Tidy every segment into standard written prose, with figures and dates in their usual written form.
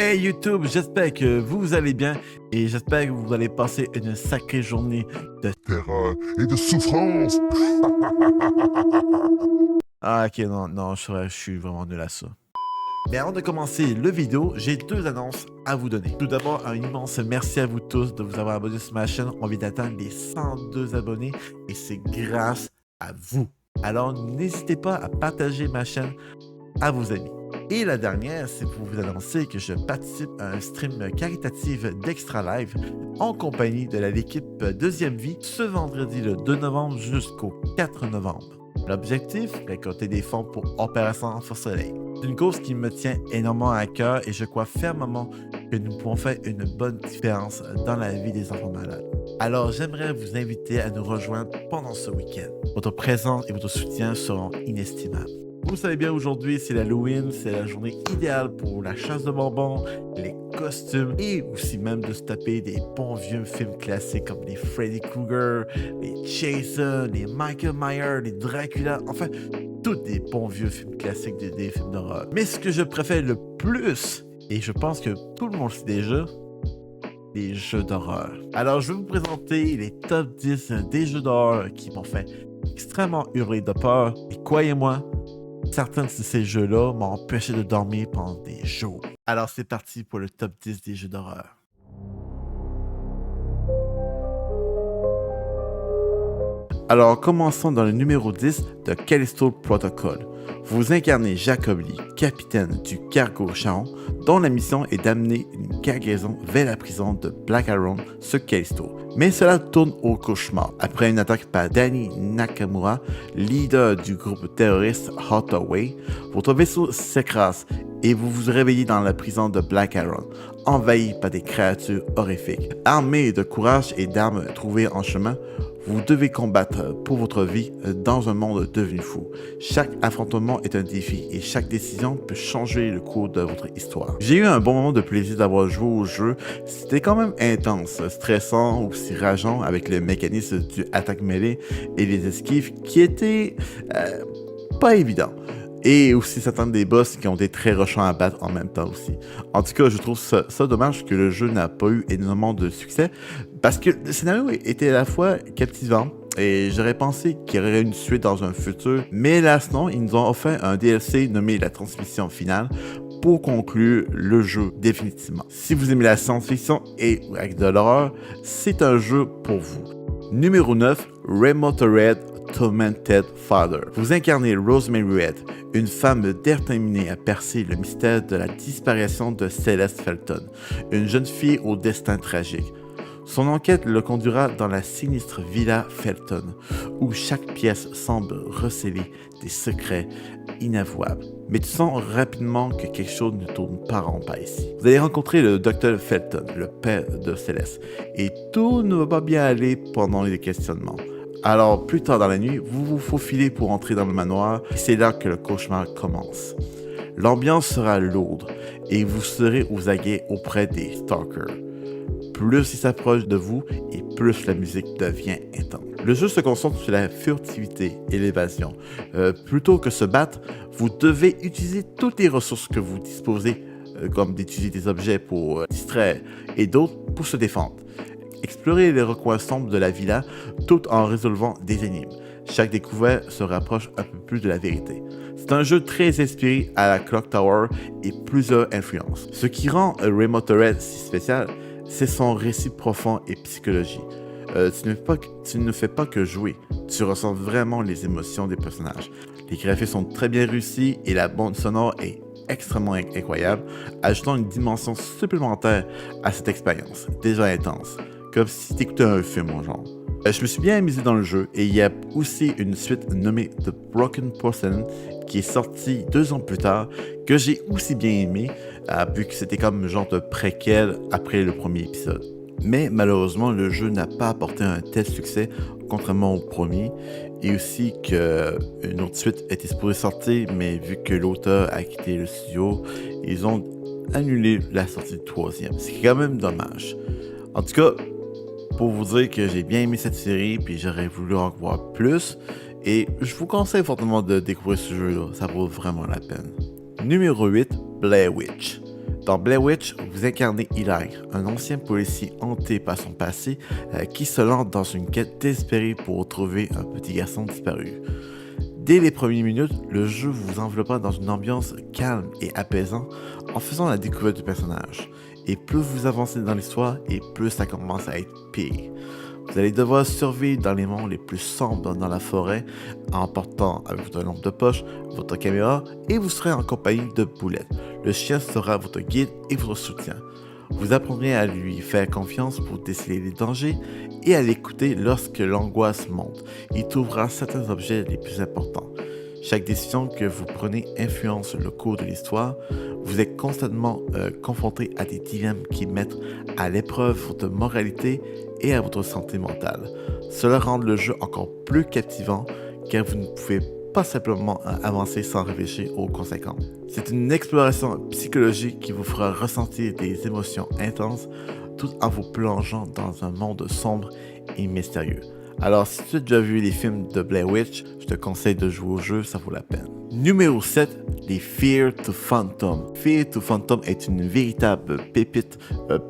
Hey YouTube, j'espère que vous allez bien et j'espère que vous allez passer une sacrée journée de... Terreur et de souffrance. Ah ok, non, je suis vraiment nul à ça. Mais avant de commencer le vidéo, j'ai deux annonces à vous donner. Tout d'abord, un immense merci à vous tous de vous avoir abonné sur ma chaîne. On vient d'atteindre les 102 abonnés et c'est grâce à vous. Alors n'hésitez pas à partager ma chaîne à vos amis. Et la dernière, c'est pour vous annoncer que je participe à un stream caritatif d'Extra Live en compagnie de l'équipe Deuxième Vie ce vendredi le 2 novembre jusqu'au 4 novembre. L'objectif, récolter des fonds pour Opération Enfant Soleil. C'est une cause qui me tient énormément à cœur et je crois fermement que nous pouvons faire une bonne différence dans la vie des enfants malades. Alors j'aimerais vous inviter à nous rejoindre pendant ce week-end. Votre présence et votre soutien seront inestimables. Vous savez bien, aujourd'hui, c'est l'Halloween, c'est la journée idéale pour la chasse de bonbons, les costumes et aussi même de se taper des bons vieux films classiques comme les Freddy Krueger, les Jason, les Michael Myers, les Dracula, enfin, tous des bons vieux films classiques des films d'horreur. Mais ce que je préfère le plus, et je pense que tout le monde le sait déjà, les jeux d'horreur. Alors, je vais vous présenter les top 10 des jeux d'horreur qui m'ont fait extrêmement hurler de peur. Et croyez-moi, certains de ces jeux-là m'ont empêché de dormir pendant des jours. Alors c'est parti pour le top 10 des jeux d'horreur. Alors commençons dans le numéro 10 de Callisto Protocol. Vous incarnez Jacob Lee, capitaine du cargo Charon, dont la mission est d'amener une cargaison vers la prison de Black Iron sur Callisto. Mais cela tourne au cauchemar après une attaque par Danny Nakamura, leader du groupe terroriste Hathaway. Votre vaisseau s'écrase et vous vous réveillez dans la prison de Black Iron, envahi par des créatures horrifiques. Armé de courage et d'armes trouvées en chemin, vous devez combattre pour votre vie dans un monde devenu fou. Chaque affrontement est un défi et chaque décision peut changer le cours de votre histoire. J'ai eu un bon moment de plaisir d'avoir joué au jeu. C'était quand même intense, stressant, aussi rageant avec le mécanisme du attaque mêlée et les esquives qui étaient pas évidents. Et aussi s'attendre des boss qui ont été très rushants à battre en même temps aussi. En tout cas, je trouve ça dommage que le jeu n'a pas eu énormément de succès parce que le scénario était à la fois captivant et j'aurais pensé qu'il y aurait une suite dans un futur, mais hélas non, ils nous ont offert un DLC nommé la transmission finale pour conclure le jeu définitivement. Si vous aimez la science-fiction et avec de l'horreur, c'est un jeu pour vous. Numéro 9, Remote Red Tormented Father. Vous incarnez Rosemary Red, une femme déterminée à percer le mystère de la disparition de Celeste Felton, une jeune fille au destin tragique. Son enquête le conduira dans la sinistre Villa Felton, où chaque pièce semble recéler des secrets inavouables. Mais tu sens rapidement que quelque chose ne tourne pas rond par ici. Vous allez rencontrer le Dr Felton, le père de Céleste, et tout ne va pas bien aller pendant les questionnements. Alors, plus tard dans la nuit, vous vous faufilez pour entrer dans le manoir et c'est là que le cauchemar commence. L'ambiance sera lourde et vous serez aux aguets auprès des stalkers. Plus ils s'approchent de vous et plus la musique devient intense. Le jeu se concentre sur la furtivité et l'évasion. Plutôt que se battre, vous devez utiliser toutes les ressources que vous disposez, comme d'utiliser des objets pour distraire et d'autres pour se défendre. Explorez les recoins sombres de la villa tout en résolvant des énigmes. Chaque découverte se rapproche un peu plus de la vérité. C'est un jeu très inspiré à la Clock Tower et plusieurs influences. Ce qui rend Remote Red si spécial, c'est son récit profond et psychologie. Tu ne fais pas que jouer, tu ressens vraiment les émotions des personnages. Les graphismes sont très bien réussis et la bande sonore est extrêmement incroyable, ajoutant une dimension supplémentaire à cette expérience, déjà intense. Comme si t'écoutais un film en genre. Je me suis bien amusé dans le jeu et il y a aussi une suite nommée The Broken Porcelain qui est sortie 2 ans plus tard que j'ai aussi bien aimé vu que c'était comme un genre de préquel après le premier épisode. Mais malheureusement le jeu n'a pas apporté un tel succès contrairement au premier et aussi qu'une autre suite était supposée sortir mais vu que l'auteur a quitté le studio, ils ont annulé la sortie du 3e. C'est quand même dommage. En tout cas, pour vous dire que j'ai bien aimé cette série puis j'aurais voulu en voir plus et je vous conseille fortement de découvrir ce jeu-là, ça vaut vraiment la peine. Numéro 8, Blair Witch. Dans Blair Witch, vous incarnez Eli, un ancien policier hanté par son passé qui se lance dans une quête désespérée pour retrouver un petit garçon disparu. Dès les premières minutes, le jeu vous enveloppa dans une ambiance calme et apaisante en faisant la découverte du personnage. Et plus vous avancez dans l'histoire, et plus ça commence à être pire. Vous allez devoir survivre dans les mondes les plus sombres dans la forêt en portant avec votre lampe de poche, votre caméra et vous serez en compagnie de Boulette. Le chien sera votre guide et votre soutien. Vous apprendrez à lui faire confiance pour déceler les dangers et à l'écouter lorsque l'angoisse monte. Il trouvera certains objets les plus importants. Chaque décision que vous prenez influence le cours de l'histoire. Vous êtes constamment confronté à des dilemmes qui mettent à l'épreuve votre moralité et à votre santé mentale. Cela rend le jeu encore plus captivant car vous ne pouvez pas simplement avancer sans réfléchir aux conséquences. C'est une exploration psychologique qui vous fera ressentir des émotions intenses tout en vous plongeant dans un monde sombre et mystérieux. Alors, si tu as déjà vu les films de Blair Witch, je te conseille de jouer au jeu, ça vaut la peine. Numéro 7, les Fear to Phantom. Fear to Phantom est une véritable pépite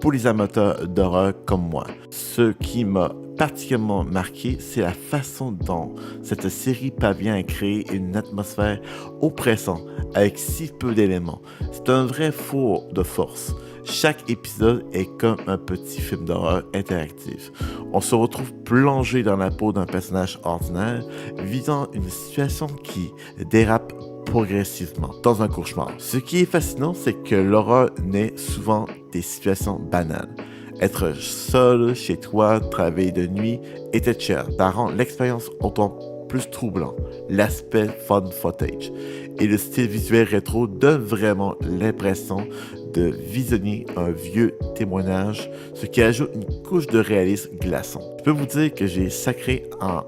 pour les amateurs d'horreur comme moi. Ce qui m'a particulièrement marqué, c'est la façon dont cette série parvient à créer une atmosphère oppressante avec si peu d'éléments. C'est un vrai four de force. Chaque épisode est comme un petit film d'horreur interactif. On se retrouve plongé dans la peau d'un personnage ordinaire, vivant une situation qui dérape progressivement dans un cauchemar. Ce qui est fascinant, c'est que l'horreur naît souvent des situations banales. Être seul chez toi, travailler de nuit, était cher. Ça rend l'expérience autant plus troublant. L'aspect fun footage et le style visuel rétro donne vraiment l'impression de visionner un vieux témoignage, ce qui ajoute une couche de réalisme glaçant. Je peux vous dire que j'ai sacré en...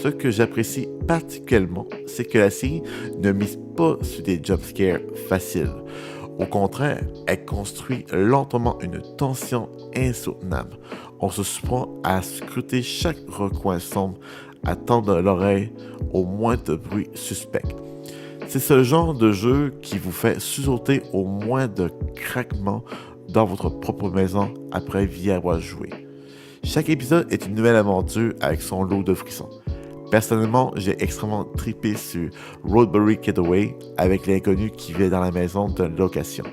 Ce que j'apprécie particulièrement, c'est que la série ne mise pas sur des jumpscares faciles. Au contraire, elle construit lentement une tension insoutenable. On se surprend à scruter chaque recoin sombre, à tendre l'oreille au moindre bruit suspect. C'est ce genre de jeu qui vous fait sursauter au moindre craquement dans votre propre maison après y avoir joué. Chaque épisode est une nouvelle aventure avec son lot de frissons. Personnellement, j'ai extrêmement trippé sur Roadbury Getaway avec l'inconnu qui vit dans la maison de location.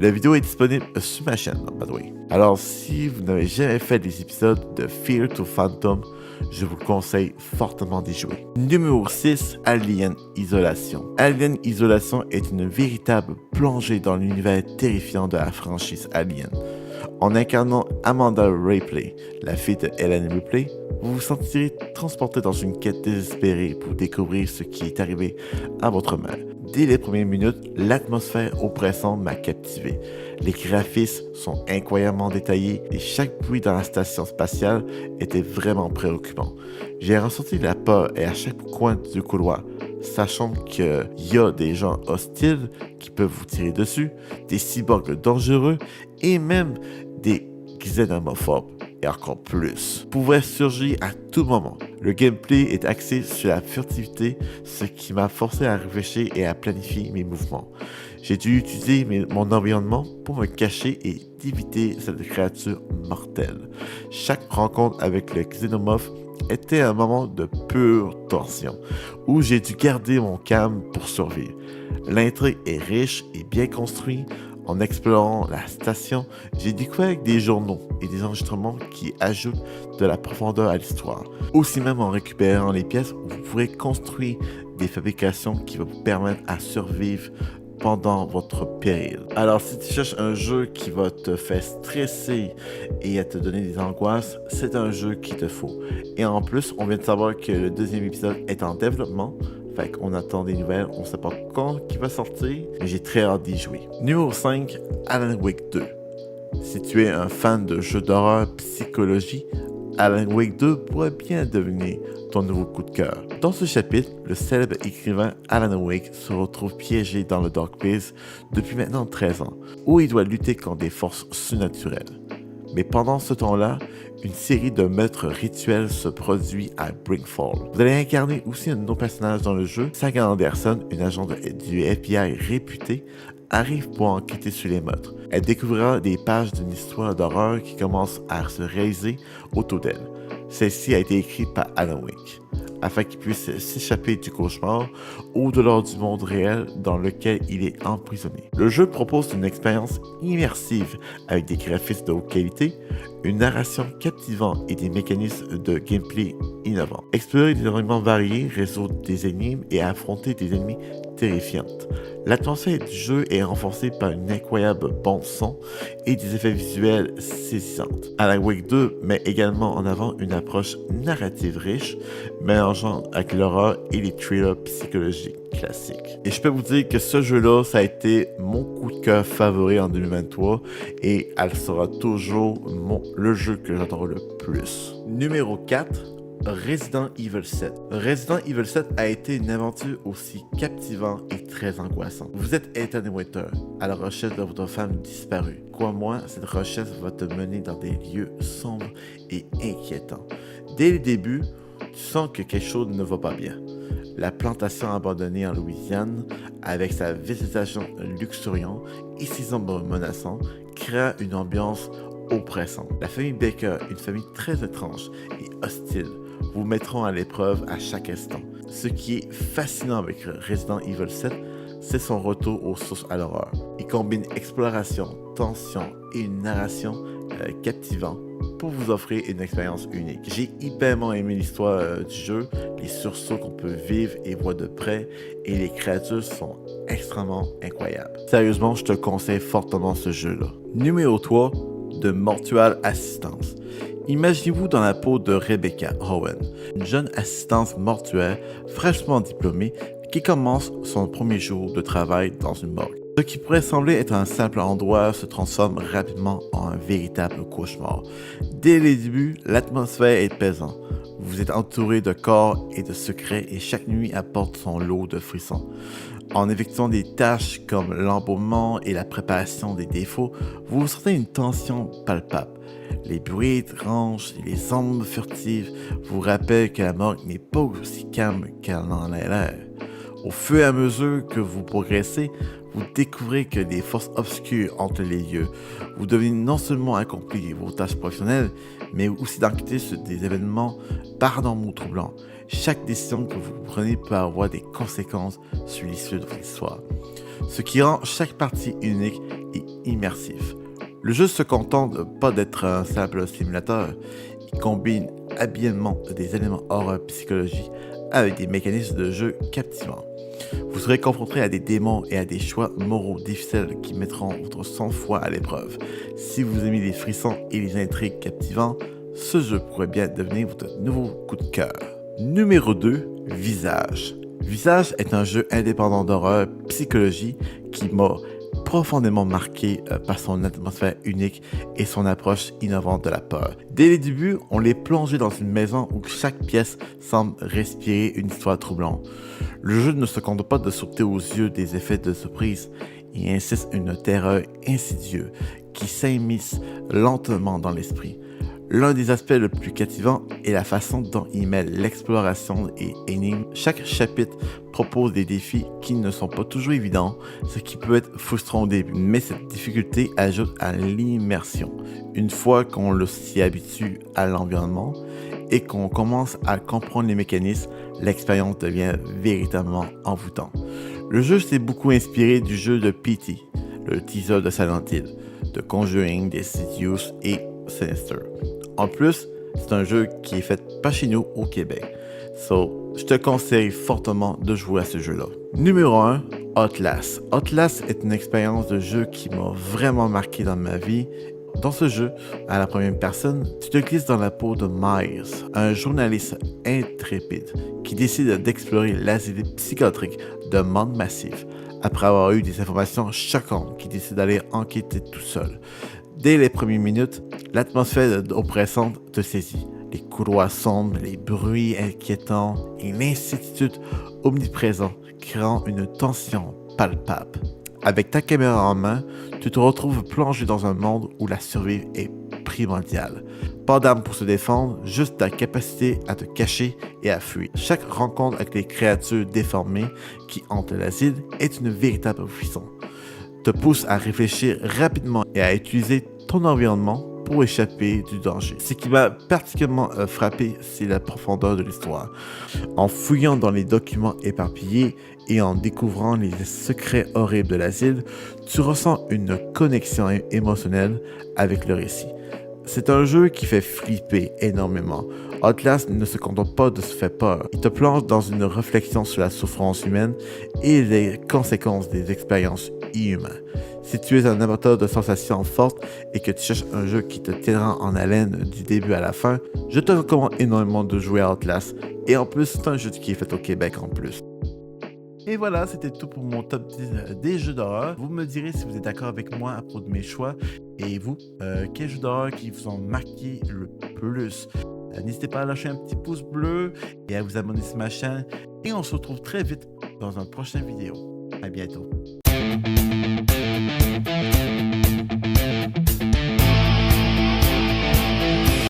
La vidéo est disponible sur ma chaîne, by the way. Alors, si vous n'avez jamais fait des épisodes de Fear to Phantom, je vous conseille fortement d'y jouer. Numéro 6, Alien Isolation. Alien Isolation est une véritable plongée dans l'univers terrifiant de la franchise Alien. En incarnant Amanda Ripley, la fille de Ellen Ripley, vous vous sentirez transporté dans une quête désespérée pour découvrir ce qui est arrivé à votre mère. Dès les premières minutes, l'atmosphère oppressante m'a captivé. Les graphismes sont incroyablement détaillés et chaque bruit dans la station spatiale était vraiment préoccupant. J'ai ressenti la peur et à chaque coin du couloir, sachant qu'il y a des gens hostiles qui peuvent vous tirer dessus, des cyborgs dangereux et même des xénophobes. Et encore plus, pourrait surgir à tout moment. Le gameplay est axé sur la furtivité, ce qui m'a forcé à réfléchir et à planifier mes mouvements. J'ai dû utiliser mon environnement pour me cacher et d'éviter cette créature mortelle. Chaque rencontre avec le xénomorphe était un moment de pure tension, où j'ai dû garder mon calme pour survivre. L'intrigue est riche et bien construite. En explorant la station, j'ai découvert des journaux et des enregistrements qui ajoutent de la profondeur à l'histoire. Aussi même en récupérant les pièces, vous pourrez construire des fabrications qui vont vous permettre à survivre pendant votre période. Alors si tu cherches un jeu qui va te faire stresser et à te donner des angoisses, c'est un jeu qu'il te faut. Et en plus, on vient de savoir que le deuxième épisode est en développement. Fait qu'on attend des nouvelles, on sait pas quand il va sortir, mais j'ai très hâte d'y jouer. Numéro 5, Alan Wake 2. Si tu es un fan de jeux d'horreur psychologie, Alan Wake 2 pourrait bien devenir ton nouveau coup de cœur. Dans ce chapitre, le célèbre écrivain Alan Wake se retrouve piégé dans le Dark Place depuis maintenant 13 ans, où il doit lutter contre des forces surnaturelles. Mais pendant ce temps-là, une série de meurtres rituels se produit à Brickfall. Vous allez incarner aussi un autre personnage dans le jeu, Saga Anderson, une agent du FBI réputée, arrive pour enquêter sur les meurtres. Elle découvrira des pages d'une histoire d'horreur qui commence à se réaliser autour d'elle. Celle-ci a été écrite par Alan Wake, afin qu'il puisse s'échapper du cauchemar au-delà du monde réel dans lequel il est emprisonné. Le jeu propose une expérience immersive avec des graphismes de haute qualité, une narration captivante et des mécanismes de gameplay innovants. Explorer des environnements variés, résoudre des énigmes et affronter des ennemis terrifiantes. L'atmosphère du jeu est renforcée par une incroyable bande son et des effets visuels saisissants. Alan Wake 2 met également en avant une approche narrative riche, mélangeant avec l'horreur et les thrillers psychologiques classiques. Et je peux vous dire que ce jeu-là, ça a été mon coup de cœur favori en 2023 et elle sera toujours le jeu que j'adore le plus. Numéro 4. Resident Evil 7. Resident Evil 7 a été une aventure aussi captivante et très angoissante. Vous êtes Ethan Winter, à la recherche de votre femme disparue. Crois-moi, cette recherche va te mener dans des lieux sombres et inquiétants. Dès le début, tu sens que quelque chose ne va pas bien. La plantation abandonnée en Louisiane, avec sa végétation luxuriante et ses ombres menaçantes, crée une ambiance oppressante. La famille Baker, une famille très étrange et hostile, vous mettront à l'épreuve à chaque instant. Ce qui est fascinant avec Resident Evil 7, c'est son retour aux sources à l'horreur. Il combine exploration, tension et une narration captivante pour vous offrir une expérience unique. J'ai hyperement aimé l'histoire du jeu, les sursauts qu'on peut vivre et voir de près, et les créatures sont extrêmement incroyables. Sérieusement, je te conseille fortement ce jeu-là. Numéro 3, de Mortual Assistance. Imaginez-vous dans la peau de Rebecca Owen, une jeune assistante mortuaire fraîchement diplômée qui commence son premier jour de travail dans une morgue. Ce qui pourrait sembler être un simple endroit se transforme rapidement en un véritable cauchemar. Dès les débuts, l'atmosphère est pesante. Vous êtes entouré de corps et de secrets et chaque nuit apporte son lot de frissons. En effectuant des tâches comme l'embaumement et la préparation des défauts, vous ressentez une tension palpable. Les bruits étranges et les ombres furtives vous rappellent que la morgue n'est pas aussi calme qu'elle en a l'air. Au fur et à mesure que vous progressez, vous découvrez que des forces obscures hantent les lieux. Vous devez non seulement accomplir vos tâches professionnelles, mais aussi d'enquêter sur des événements paranormaux troublants. Chaque décision que vous prenez peut avoir des conséquences sur l'issue de votre histoire, ce qui rend chaque partie unique et immersive. Le jeu se contente pas d'être un simple simulateur, il combine habilement des éléments horreur psychologie avec des mécanismes de jeu captivants. Vous serez confronté à des démons et à des choix moraux difficiles qui mettront votre sang-froid à l'épreuve. Si vous aimez les frissons et les intrigues captivantes, ce jeu pourrait bien devenir votre nouveau coup de cœur. Numéro 2, Visage. Visage est un jeu indépendant d'horreur psychologie qui m'a profondément marqué par son atmosphère unique et son approche innovante de la peur. Dès les débuts, on est plongé dans une maison où chaque pièce semble respirer une histoire troublante. Le jeu ne se contente pas de sauter aux yeux des effets de surprise, il insiste une terreur insidieuse qui s'immisce lentement dans l'esprit. L'un des aspects les plus captivants est la façon dont il mêle l'exploration et énigmes. Chaque chapitre propose des défis qui ne sont pas toujours évidents, ce qui peut être frustrant au début, mais cette difficulté ajoute à l'immersion. Une fois qu'on s'y habitue à l'environnement et qu'on commence à comprendre les mécanismes, l'expérience devient véritablement envoûtante. Le jeu s'est beaucoup inspiré du jeu de P.T., le teaser de Silent Hill, de Conjuring, Insidious et Sinister. En plus, c'est un jeu qui est fait pas chez nous au Québec. Je te conseille fortement de jouer à ce jeu-là. Numéro 1, Outlast. Outlast est une expérience de jeu qui m'a vraiment marqué dans ma vie. Dans ce jeu, à la première personne, tu te glisses dans la peau de Myers, un journaliste intrépide qui décide d'explorer l'asile psychiatrique d'un monde massif. Après avoir eu des informations choquantes, qui décide d'aller enquêter tout seul. Dès les premières minutes, l'atmosphère oppressante te saisit. Les couloirs sombres, les bruits inquiétants et l'incertitude omniprésente créant une tension palpable. Avec ta caméra en main, tu te retrouves plongé dans un monde où la survie est primordiale. Pas d'armes pour se défendre, juste ta capacité à te cacher et à fuir. Chaque rencontre avec les créatures déformées qui hantent l'asile est une véritable frisson. te pousse à réfléchir rapidement et à utiliser ton environnement pour échapper du danger. Ce qui m'a particulièrement frappé, c'est la profondeur de l'histoire. En fouillant dans les documents éparpillés et en découvrant les secrets horribles de l'asile, tu ressens une connexion émotionnelle avec le récit. C'est un jeu qui fait flipper énormément. Outlast ne se contente pas de se faire peur. Il te plonge dans une réflexion sur la souffrance humaine et les conséquences des expériences inhumaines. Si tu es un amateur de sensations fortes et que tu cherches un jeu qui te tiendra en haleine du début à la fin, je te recommande énormément de jouer à Outlast. Et en plus, c'est un jeu qui est fait au Québec en plus. Et voilà, c'était tout pour mon top 10 des jeux d'horreur. Vous me direz si vous êtes d'accord avec moi à propos de mes choix. Et vous, quels jeux d'horreur qui vous ont marqué le plus? N'hésitez pas à lâcher un petit pouce bleu et à vous abonner sur ma chaîne. Et on se retrouve très vite dans une prochaine vidéo. À bientôt.